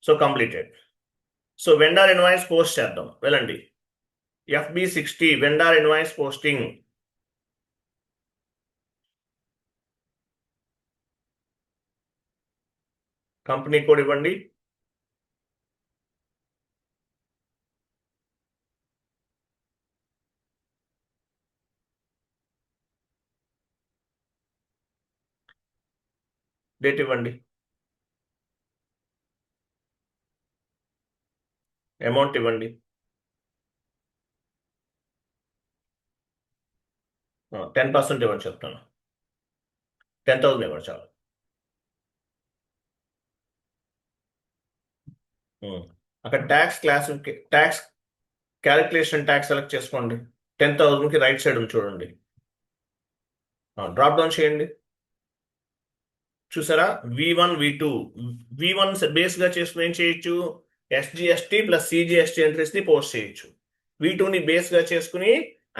So completed. So vendor invoice post చేద్దాం, వెళ్ళండి. FB60 vendor invoice posting. Company code ఇవ్వండి. Date ఇవ్వండి. Amount ఇవ్వండి. 10% ఇవ్వండి చెప్తాను. 10,000 ఇవ్వండి చాలు. అక్కడ ట్యాక్స్ క్యాలిక్యులేషన్ ట్యాక్స్ సెలెక్ట్ చేసుకోండి. 10,000కి రైట్ సైడ్ ఉంది చూడండి. డ్రాప్ డౌన్ చేయండి. చూసారా, V1 V2. V1 బేస్గా చేసుకుని ఏం చేయొచ్చు, SGST ప్లస్ CGST ఎంట్రీస్ని పోస్ట్ చేయొచ్చు. V2ని బేస్గా చేసుకుని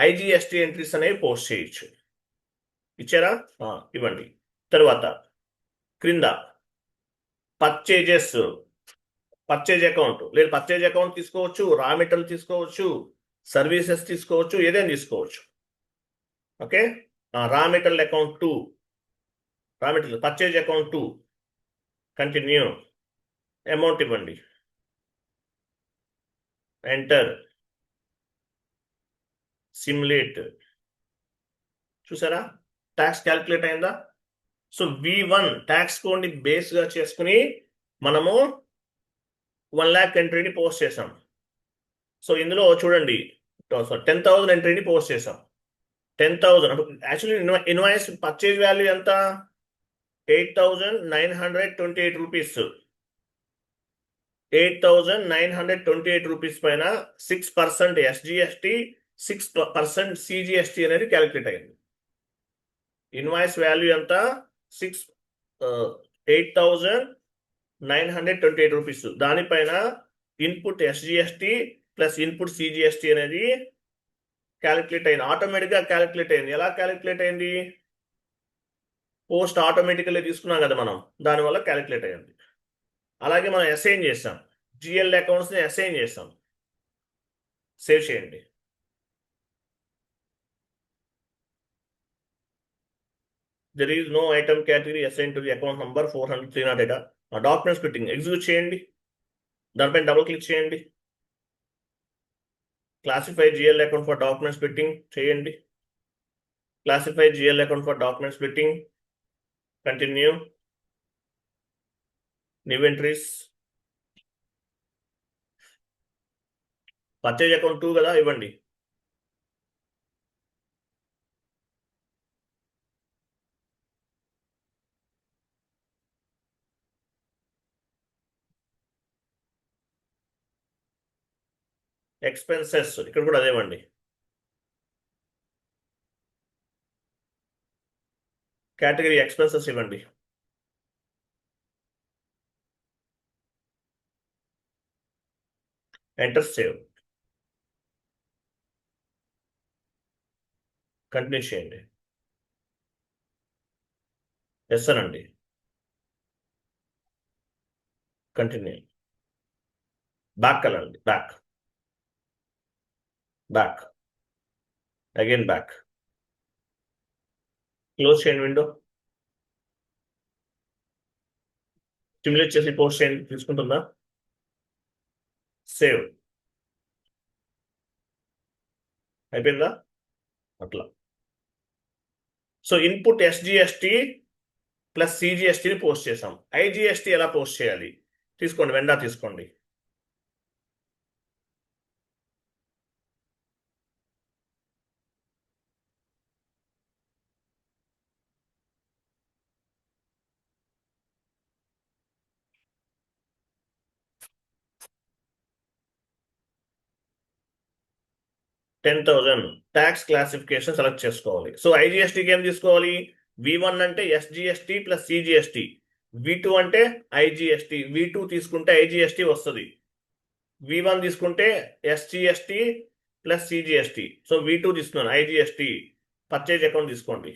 IGST ఎంట్రీస్ అనేవి పోస్ట్ చేయొచ్చు. ఇచ్చారా, ఇవ్వండి. తర్వాత క్రింద పర్చేజ్ అకౌంట్, లేదు పర్చేజ్ అకౌంట్ తీసుకోవచ్చు, రా మెటీరియల్ తీసుకోవచ్చు, సర్వీసెస్ తీసుకోవచ్చు, ఏదైనా తీసుకోవచ్చు. Okay, raw material account 2, raw material purchase account 2. Continue. Amount ఇవ్వండి. ఎంటర్. సిమ్యులేట్. చూసారా, ట్యాక్స్ క్యాల్కులేట్ అయిందా? సో V1 ట్యాక్స్ కోడ్ని బేస్గా చేసుకుని మనము 1 lakh ఎంట్రీని పోస్ట్ చేసాం. సో ఇందులో చూడండి, 10,000 ఎంట్రీని పోస్ట్ చేసాం. 10,000 యాక్చువల్లీ ఇన్వాయిస్ పర్చేజ్ వాల్యూ ఎంత, 8,928 రూపీస్. 8,928 రూపీస్ పైన 6% SGST, 6% CGST అనేది క్యాలిక్యులేట్ అయింది. ఇన్వాయిస్ వాల్యూ ఎంత, 8,928 రూపీస్. దానిపైన input SGST plus input CGST అనేది క్యాలిక్యులేట్ అయింది. ఆటోమేటిక్గా క్యాలిక్యులేట్ అయింది. ఎలా క్యాలిక్యులేట్ అయింది, పోస్ట్ ఆటోమేటికల్లీ తీసుకున్నాం కదా మనం, దానివల్ల క్యాలిక్యులేట్ అయింది. అలాగే మనం అసైన్ చేసాం, GL అకౌంట్స్ని అసైన్ చేసాం. సేవ్ చేయండి. There is no item category assigned to the account number 400 document splitting execute చేయండి. దానిపైన డబుల్ క్లిక్ చేయండి. Classify GL account for document splitting చేయండి. Classify GL account for document splitting. Continue. New entries. Purchase account 2 కదా, ఇవ్వండి. Expenses ఇక్కడ కూడా అదే ఇవ్వండి. కేటగిరీ ఎక్స్పెన్సెస్ ఇవ్వండి. ఎంటర్. సేవ్. కంటిన్యూ చేయండి. ఎస్ అనండి. కంటిన్యూ. బ్యాక్ వెళ్ళండి. Back again back. క్లోజ్ చేయండి విండో. స్టిమ్యులేట్ చేసి పోస్ట్ చేయండి. తీసుకుంటుందా? సేవ్. అయిపోయిందా? అట్లా. సో ఇన్పుట్ SGST ప్లస్ CGSTని పోస్ట్ చేసాం. IGST ఎలా పోస్ట్ చేయాలి, తీసుకోండి. వెండా తీసుకోండి. $10,000 ట్యాక్స్ క్లాసిఫికేషన్ సెలెక్ట్ చేసుకోవాలి. సో IGSTకి ఏం తీసుకోవాలి, V1 అంటే SGST ప్లస్ CGST, V2 అంటే IGST. V2 తీసుకుంటే IGST వస్తుంది, V1 తీసుకుంటే SGST plus CGST. So V2 తీసుకున్నాను, IGST. పర్చేజ్ అకౌంట్ తీసుకోండి.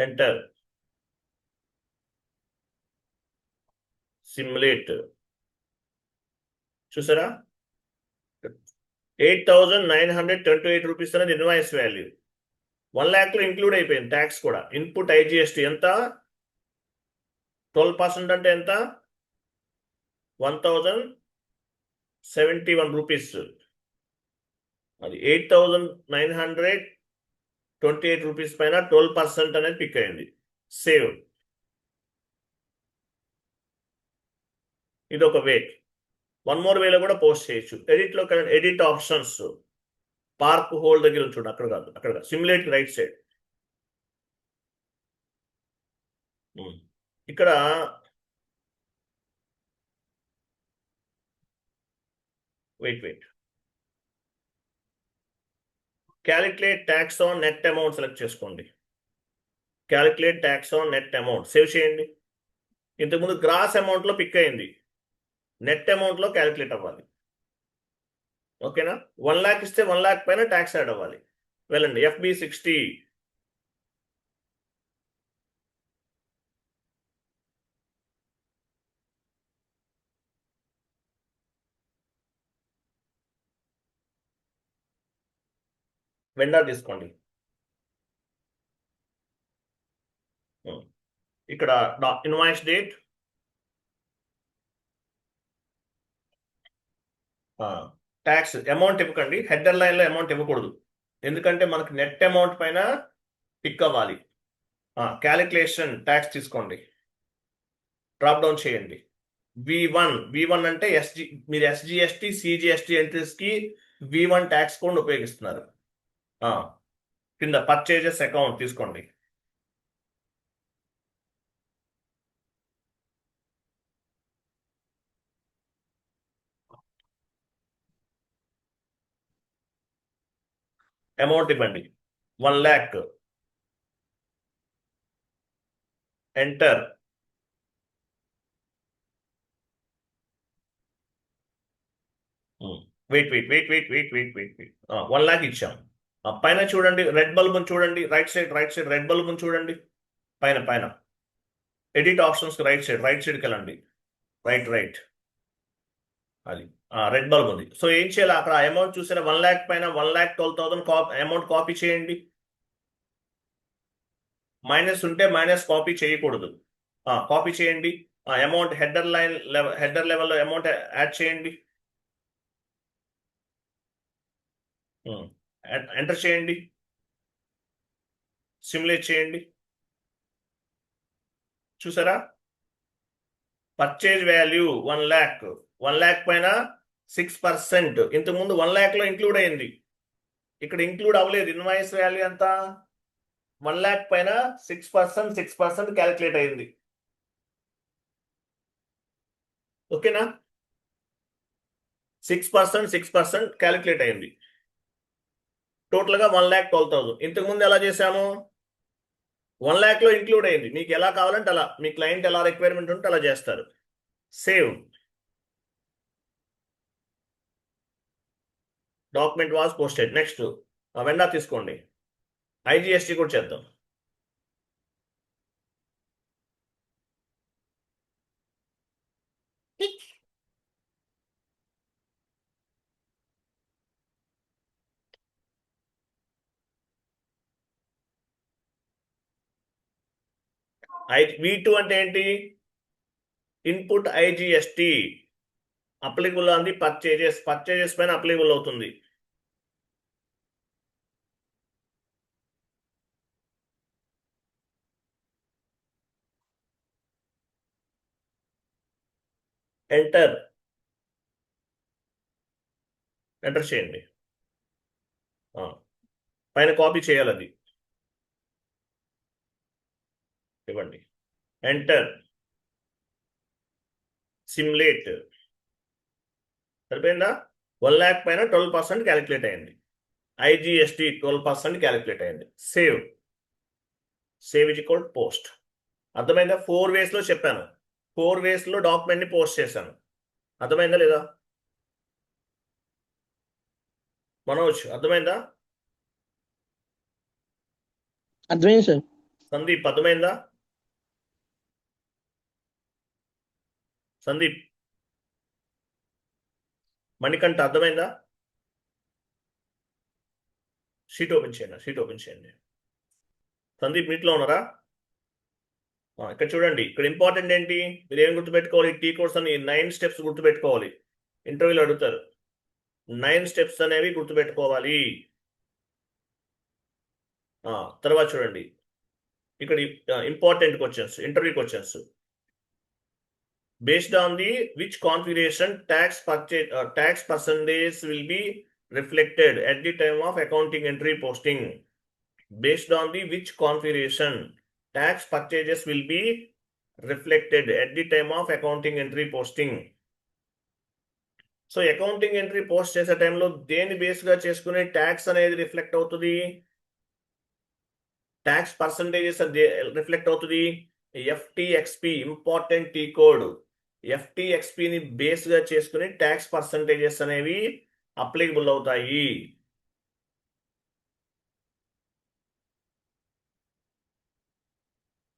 Enter, simulate. చూసారా 8,928 రూపీస్ అనేది ఇన్వాయిస్ వాల్యూ. 1 lakh లో ఇంక్లూడ్ అయిపోయింది ట్యాక్స్ కూడా. ఇన్పుట్ ఐజిఎస్టీ ఎంత? 12% అంటే ఎంత? 1,071 రూపీస్. అది 8,928 రూపీస్ పైన 12% అనేది పిక్ అయింది. సేవ్. ఇది ఒక వే. వన్ మోర్ వేలో కూడా పోస్ట్ చేయొచ్చు. ఎడిట్లో ఎడిట్ ఆప్షన్స్, పార్క్ హోల్డ్ దగ్గర చూడండి, అక్కడ కాదు, అక్కడ కాదు, సిమ్యులేట్ రైట్ సైడ్. ఇక్కడ wait calculate tax on net amount select చేసుకోండి. Calculate tax on net amount save చేయండి. ఇంతకుముందు గ్రాస్ అమౌంట్ లో పిక్ అయింది, నెట్ అమౌంట్ లో క్యాలిక్యులేట్ అవ్వాలి. ఓకేనా? 1 lakh ఇస్తే 1 lakh పైన ట్యాక్స్ యాడ్ అవ్వాలి. వెళ్ళండి FB60. వెండర్ తీసుకోండి. ఇక్కడ ఇన్వాయిస్ డేట్, ట్యాక్స్ అమౌంట్ ఇవ్వకండి. హెడర్ లైన్ లో అమౌంట్ ఇవ్వకూడదు, ఎందుకంటే మనకు నెట్ అమౌంట్ పైన పిక్ అవ్వాలి. క్యాలిక్యులేషన్ ట్యాక్స్ తీసుకోండి, డ్రాప్ డౌన్ చేయండి. V1 అంటే మీరు SGST CGST ఎంట్రీస్ కి V1 ట్యాక్స్ కోడ్ ఉపయోగిస్తున్నారు. కింద పర్చేజెస్ అకౌంట్ తీసుకోండి. అమౌంట్ ఇవ్వండి 1 lakh. ఎంటర్. వెయిట్ 1 lakh ఇచ్చాం. పైన చూడండి, రెడ్ బల్బ్ చూడండి, రైట్ సైడ్ రెడ్ బల్బ్ చూడండి. పైన ఎడిట్ ఆప్షన్స్ రైట్ సైడ్కి వెళ్ళండి. రైట్ అది రెడ్ బల్బ్ ఉంది. సో ఏం చేయాలి, అక్కడ అమౌంట్ చూసారా 1 lakh పైన 1,12,000 అమౌంట్ కాపీ చేయండి. మైనస్ ఉంటే మైనస్ కాపీ చేయకూడదు, కాపీ చేయండి. అమౌంట్ హెడర్ లెవెల్లో అమౌంట్ యాడ్ చేయండి. ఎంటర్ చేయండి, సిమ్యులేట్ చేయండి. చూసారా పర్చేజ్ వాల్యూ 1 lakh. 1 lakh పైన 6%. ఇంతకుముందు 1 lakh లో ఇంక్లూడ్ అయింది, ఇక్కడ ఇంక్లూడ్ అవ్వలేదు. ఇన్వాయిస్ వాల్యూ ఎంత? 1 lakh పైన 6% క్యాలిక్యులేట్ అయింది. ఓకేనా? 6% క్యాలిక్యులేట్ అయింది. టోటల్గా 1,12,000. ఇంతకుముందు ఎలా చేశాము? 1 lakh లో ఇంక్లూడ్ అయింది. మీకు ఎలా కావాలంటే అలా, మీ క్లయింట్ ఎలా రిక్వైర్మెంట్ ఉంటే అలా చేస్తారు. Save. Document was posted. Next vendor తీసుకోండి. IGST కూడా చేద్దాం. V2 అంటే ఏంటి? ఇన్పుట్ IGST అప్లికబుల్ అంది. పర్చేజెస్ పైన అప్లికబుల్ అవుతుంది. ఎంటర్ చేయండి. పైన కాపీ చేయాలి, అది ఇవ్వండి. Enter, simulate. సరిపోయిందా? 1 lakh పైన 12% క్యాలిక్యులేట్ అయింది. IGST 12% క్యాలిక్యులేట్ అయింది. Save is equal post. అర్థమైందా? 4 ways లో చెప్పాను. 4 ways లో డాక్యుమెంట్ ని పోస్ట్ చేశాను. అర్థమైందా లేదా మనోజ్? అర్థమైందా? అర్థమైంది సార్. సందీప్ అర్థమైందా? సందీప్, మణికంఠ అర్థమైందా? షీట్ ఓపెన్ చేయండి. సందీప్ మీట్లో ఉన్నారా? ఇక్కడ చూడండి, ఇక్కడ ఇంపార్టెంట్ ఏంటి, మీరు ఏం గుర్తుపెట్టుకోవాలి? టీ కోర్స్ అని 9 స్టెప్స్ గుర్తుపెట్టుకోవాలి. ఇంటర్వ్యూలో అడుగుతారు. 9 స్టెప్స్ అనేవి గుర్తుపెట్టుకోవాలి. తర్వాత చూడండి, ఇక్కడ important questions, interview questions. Based on the which configuration tax percentage will be reflected at the time of accounting entry posting? Based on the which configuration tax purchases will be reflected at the time of accounting entry posting? So accounting entry post చేసే టైంలో దేని base గా చేసుకుని tax అనేది reflect అవుతుంది? Tax percentages reflect అవుతుంది. FTXP important T code. FTXPని base గా చేసుకుని ట్యాక్స్ పర్సంటేజెస్ అనేవి అప్లికబుల్ అవుతాయి.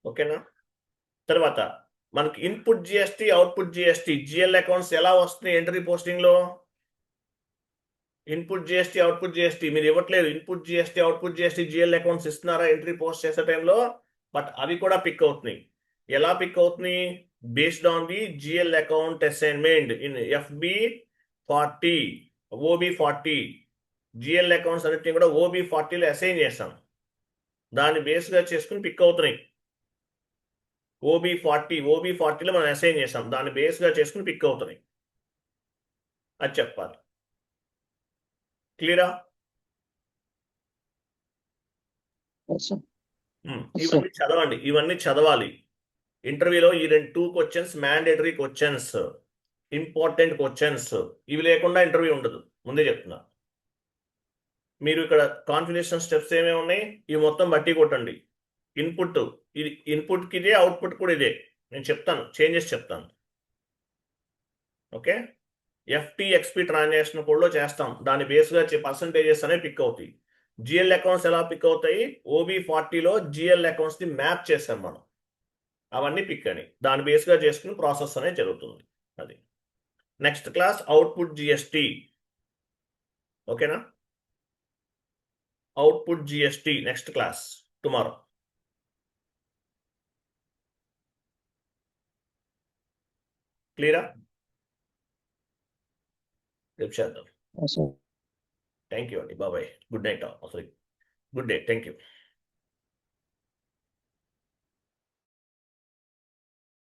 ఓకేనా? తర్వాత మనకి input GST, output GST, GL accounts ఎలా వస్తున్నాయి ఎంట్రీ పోస్టింగ్ లో? ఇన్పుట్ జిఎస్టీ, అవుట్పుట్ జిఎస్టీ మీరు ఇవ్వట్లేదు. Input GST, output GST, GL accounts ఇస్తున్నారా ఎంట్రీ పోస్ట్ చేసే టైంలో? బట్ అవి కూడా పిక్ అవుతున్నాయి. ఎలా పిక్ అవుతున్నాయి? Based on the GL account assignment in FB40, OB40. GL accounts అన్నిటిని కూడా OB40లో అసైన్ చేస్తాం. దాన్ని బేస్గా చేసుకుని పిక్ అవుతున్నాయి. OB40లో మనం అసైన్ చేస్తాం, దాన్ని బేస్గా చేసుకుని పిక్ అవుతున్నాయి. అది చెప్పాలి. క్లియరా? ఇవన్నీ చదవాలి. ఇంటర్వ్యూలో ఈ 2 questions mandatory questions, important questions. ఇవి లేకుండా ఇంటర్వ్యూ ఉండదు, ముందే చెప్తున్నా. మీరు ఇక్కడ కాన్ఫిగరేషన్ స్టెప్స్ ఏమేమి ఉన్నాయి, ఇవి మొత్తం బట్టి కొట్టండి. ఇన్పుట్కి ఇదే, అవుట్పుట్ కూడా ఇదే. నేను చెప్తాను, చేంజెస్ చెప్తాను. ఓకే? FTXP ట్రాన్సాక్షన్ కోడ్లో చేస్తాం, దాని బేస్గా పర్సంటేజెస్ అనేవి పిక్ అవుతాయి. జిఎల్ అకౌంట్స్ ఎలా పిక్ అవుతాయి? OB40లో జిఎల్ అకౌంట్స్ని మ్యాప్ చేసాం మనం, అవన్నీ పిక్ అని దాని బేస్గా చేసుకుని ప్రాసెస్ అనేది జరుగుతుంది. అది నెక్స్ట్ క్లాస్ అవుట్పుట్ జిఎస్టీ. ఓకేనా? Output GST next class tomorrow. క్లియరా? రేపు చేద్దాం. థ్యాంక్ యూ అండి, బాబాయ్. Good night. Good day. Thank you.